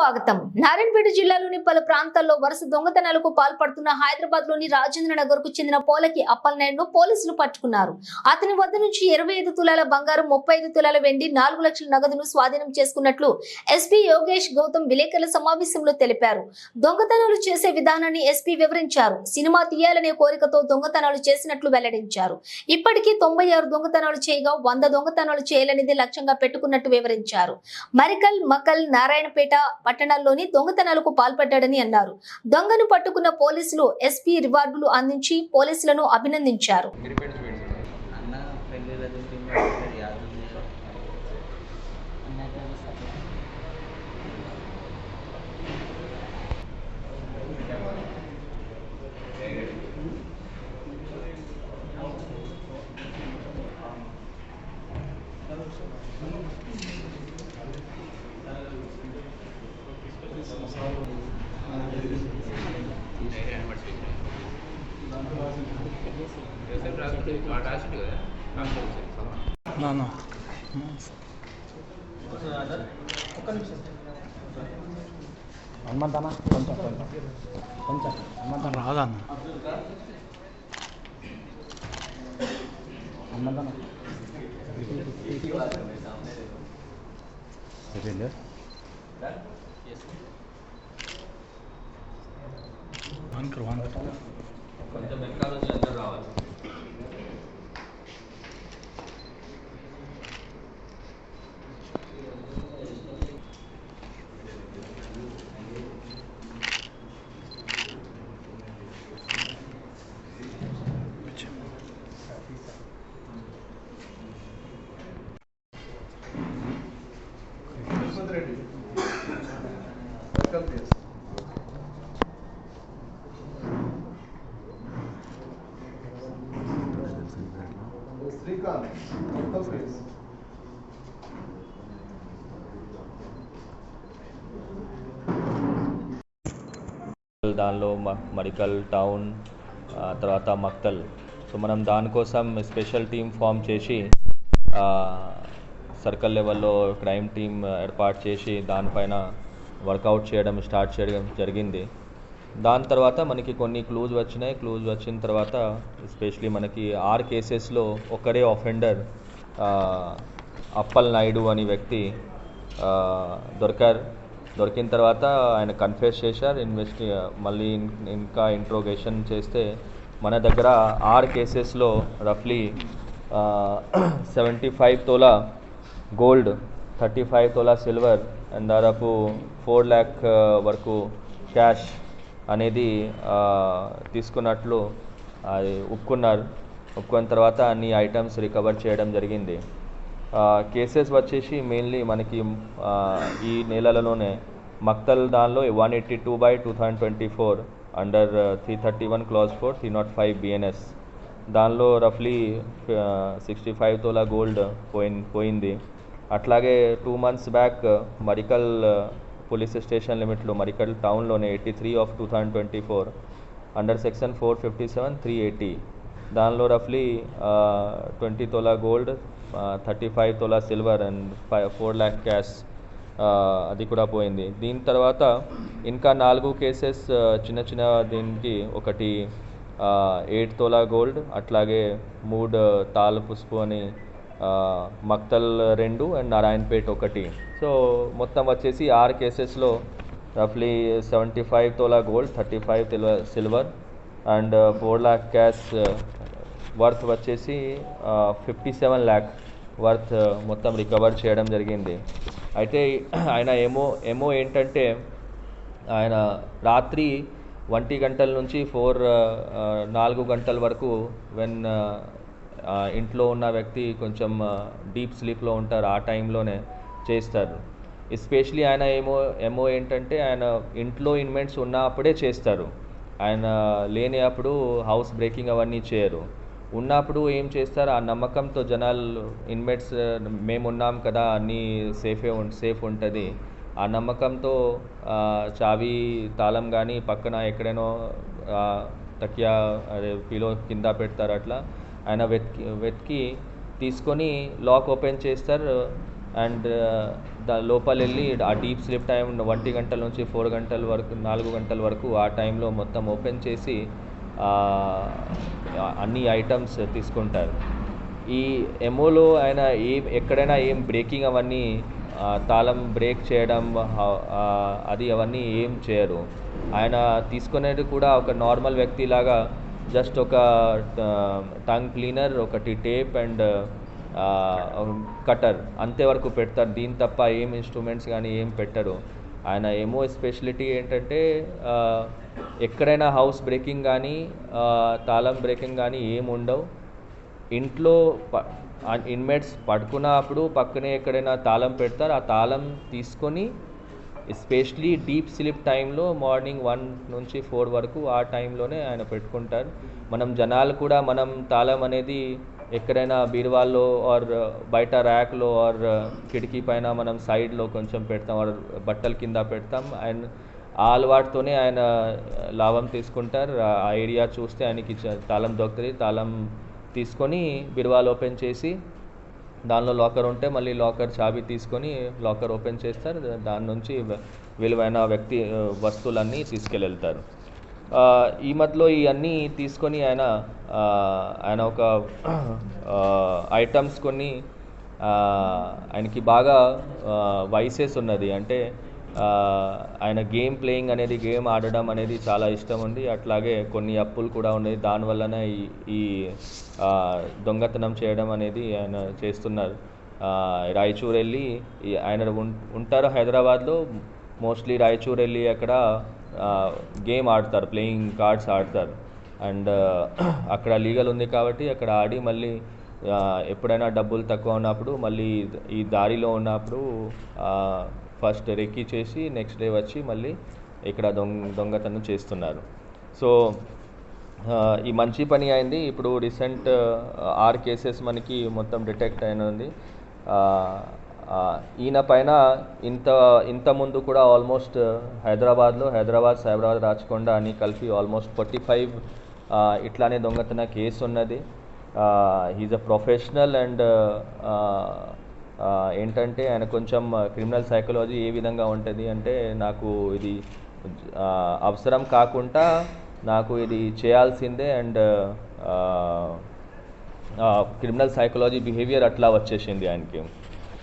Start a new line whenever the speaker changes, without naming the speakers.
స్వాగతం. నారాయణపేట జిల్లాలోని పలు ప్రాంతాల్లో వరుస దొంగతనాలకు పాల్పడుతున్న హైదరాబాద్ లోని రాజేంద్ర నగర్ కు చెందిన పోలకి అప్పలనాయుడును పోలీసులు పట్టుకున్నారు. అతని వద్ద నుంచి 25 తులాల బంగారం, 35 తులాల వెండి, 4 లక్షల నగదును స్వాధీనం చేసుకున్నట్లు ఎస్పీ యోగేష్ గౌతమ్ విలేకరుల సమావేశంలో తెలిపారు. దొంగతనాలు చేసే విధానాన్ని ఎస్పీ వివరించారు. సినిమా తీయాలనే కోరికతో దొంగతనాలు చేసినట్లు వెల్లడించారు. ఇప్పటికీ 96 దొంగతనాలు చేయగా 100 దొంగతనాలు చేయాలనేది లక్ష్యంగా పెట్టుకున్నట్టు వివరించారు. మరికల్, మకల్, నారాయణపేట పట్టణాల్లోని దొంగతనాలకు పాల్పడ్డాడని అన్నారు. దొంగను పట్టుకున్న పోలీసులు ఎస్పీ రివార్డులు అందించి పోలీసులను అభినందించారు.
హనుమంతనా కొంచెం హనుమంతన రాదన్న హనుమంతన
కొంచెం వెనకాల వచ్చి అందరూ రావాలి. దానిలో మడికల్ టౌన్, తర్వాత మక్తల్. సో మనం దానికోసం స్పెషల్ టీం ఫామ్ చేసి సర్కిల్ లెవెల్లో క్రైమ్ టీం ఏర్పాటు చేసి దానిపైన వర్కౌట్ స్టార్ట్ చేయడం జరిగింది. దాని తర్వాత మనకి కొన్ని క్లూజ్ వచ్చినాయి. క్లూజ్ వచ్చిన తర్వాత ఎస్పెషలీ మనకి 6 కేసెస్లో ఒకడే ఆఫెండర్ అప్పల్ నాయుడు అనే వ్యక్తి దొరికిన తర్వాత ఆయన కన్ఫెస్ చేశారు. మళ్ళీ ఇంకా ఇంట్రోగేషన్ చేస్తే మన దగ్గర 6 కేసెస్లో రఫ్లీ 75 tola gold, 35 tola silver and దాదాపు 4 lakh వరకు క్యాష్ అనేది తీసుకున్నట్లు అది ఒప్పుకున్న తర్వాత అన్ని ఐటమ్స్ రికవర్ చేయడం జరిగింది. కేసెస్ వచ్చేసి మెయిన్లీ మనకి ఈ నెలలలోనే మక్తల్ దానిలో 182/2024 అండర్ 331 clause 4 305 BNS దానిలో రఫ్లీ 65 తోలా గోల్డ్ పోయింది. అట్లాగే 2 months back Marikal police station లిమిట్లో మరికల్ టౌన్లోనే 83/2024 అండర్ సెక్షన్ 457 380 దానిలో రఫ్లీ 20 tola gold, 35 tola silver and 4 lakh cash అది కూడా పోయింది. దీని తర్వాత ఇంకా 4 కేసెస్ చిన్న దీనికి ఒకటి 8 తోలా గోల్డ్, అట్లాగే 3 తాళ పుష్పు అని మక్తల్ 2 అండ్ నారాయణపేట 1. సో మొత్తం వచ్చేసి 6 కేసెస్లో రఫ్లీ 75 tola gold, 35 tola silver and 4 lakh cash worth వచ్చేసి 57 lakh వర్త్ మొత్తం రికవర్ చేయడం జరిగింది. అయితే ఆయన ఏమో ఏంటంటే ఆయన రాత్రి 1 గంటల నుంచి 4 గంటల వరకు ఇంట్లో ఉన్న వ్యక్తి కొంచెం డీప్ స్లీప్లో ఉంటారు, ఆ టైంలోనే చేస్తారు. ఎస్పెషలీ ఆయన ఏమో ఏంటంటే ఆయన ఇంట్లో ఇన్వెంట్స్ ఉన్నప్పుడే చేస్తారు. ఆయన లేని అప్పుడు హౌస్ బ్రేకింగ్ అవన్నీ చేయరు. ఉన్నప్పుడు ఏం చేస్తారు, ఆ నమ్మకంతో జనాలు ఇన్వెంట్స్ మేమున్నాం కదా అన్నీ సేఫ్ ఉంటుంది, ఆ నమ్మకంతో చావి తాళం కానీ పక్కన ఎక్కడైనా తకియా అదే పిలో కింద పెడతారు. అట్లా ఆయన వెతికి తీసుకొని లాక్ ఓపెన్ చేస్తారు. అండ్ లోపల వెళ్ళి ఆ డీప్ స్లీప్ టైం 1 గంటల నుంచి 4 గంటల వరకు 4 గంటల వరకు ఆ టైంలో మొత్తం ఓపెన్ చేసి అన్ని ఐటమ్స్ తీసుకుంటారు. ఈ ఎమోలో ఆయన ఎక్కడైనా ఏం బ్రేకింగ్ అవన్నీ తాళం బ్రేక్ చేయడం అవన్నీ ఏం చేయరు. ఆయన తీసుకునేది కూడా ఒక నార్మల్ వ్యక్తిలాగా జస్ట్ ఒక టంగ్ క్లీనర్, ఒకటి టేప్ అండ్ కటర్ అంతేవరకు పెడతారు. దీని తప్ప ఏం ఇన్స్ట్రుమెంట్స్ కానీ ఏం పెట్టరు. ఆయన ఏమో స్పెషాలిటీ ఏంటంటే ఎక్కడైనా హౌస్ బ్రేకింగ్ కానీ తాళం బ్రేకింగ్ కానీ ఏం ఉండవు. ఇంట్లో ఇన్మేట్స్ పడుకున్నప్పుడు పక్కనే ఎక్కడైనా తాళం పెడతారు. ఆ తాళం తీసుకొని ఎస్పెషలీ డీప్ స్లీప్ టైంలో మార్నింగ్ 1 నుంచి 4 వరకు ఆ టైంలోనే ఆయన పెట్టుకుంటారు. మనం జనాలు కూడా మనం తాళం అనేది ఎక్కడైనా బీరువాల్లో ఆర్ బయట ర్యాక్లో ఆర్ కిటికీ పైన మనం సైడ్లో కొంచెం పెడతాం ఆర్ బట్టల కింద పెడతాం. అండ్ ఆ అలవాటుతోనే ఆయన లాభం తీసుకుంటారు. ఆ ఏరియా చూస్తే ఆయనకి తాళం దొరుకుతుంది. తాళం తీసుకొని బీరువాలు ఓపెన్ చేసి దానిలో లాకర్ ఉంటే మళ్ళీ లాకర్ చాబీ తీసుకొని లాకర్ ఓపెన్ చేస్తారు. దాని నుంచి విలువైన వస్తువులన్నీ తీసుకెళ్తారు. ఈ మధ్యలో ఇవన్నీ తీసుకొని ఆయన ఒక ఐటమ్స్ కొన్ని ఆయనకి బాగా వైసెస్ ఉన్నది. అంటే ఆయన గేమ్ ఆడడం అనేది చాలా ఇష్టం ఉంది. అట్లాగే కొన్ని అప్పులు కూడా ఉన్నాయి. దానివల్లనే ఈ దొంగతనం చేయడం అనేది ఆయన చేస్తున్నారు. రాయచూర్ వెళ్ళి ఆయన ఉంటారు హైదరాబాద్లో. మోస్ట్లీ రాయచూర్ వెళ్ళి అక్కడ గేమ్ ఆడతారు, ప్లేయింగ్ కార్డ్స్ ఆడతారు. అండ్ అక్కడ లీగల్ ఉంది కాబట్టి అక్కడ ఆడి మళ్ళీ ఎప్పుడైనా డబ్బులు తక్కువ ఉన్నప్పుడు మళ్ళీ ఈ దారిలో ఉన్నప్పుడు ఫస్ట్ రెక్కి చేసి నెక్స్ట్ డే వచ్చి మళ్ళీ ఇక్కడ దొంగతనం చేస్తున్నారు. సో ఈ మంచి పని అయింది. ఇప్పుడు రీసెంట్ 6 కేసెస్ మనకి మొత్తం డిటెక్ట్ అయినది. ఈయన పైన ఇంత ముందు కూడా ఆల్మోస్ట్ హైదరాబాద్, సైబరాబాద్, రాచకొండ అని కలిపి ఆల్మోస్ట్ 45 ఇట్లానే దొంగతన కేసు ఉన్నది. హీజ్ అ ప్రొఫెషనల్ అండ్ ఏంటంటే ఆయన కొంచెం క్రిమినల్ సైకాలజీ ఏ విధంగా ఉంటుంది అంటే నాకు ఇది అవసరం కాకుండా నాకు ఇది చేయాల్సిందే అండ్ క్రిమినల్ సైకాలజీ బిహేవియర్ అట్లా వచ్చేసింది ఆయనకి.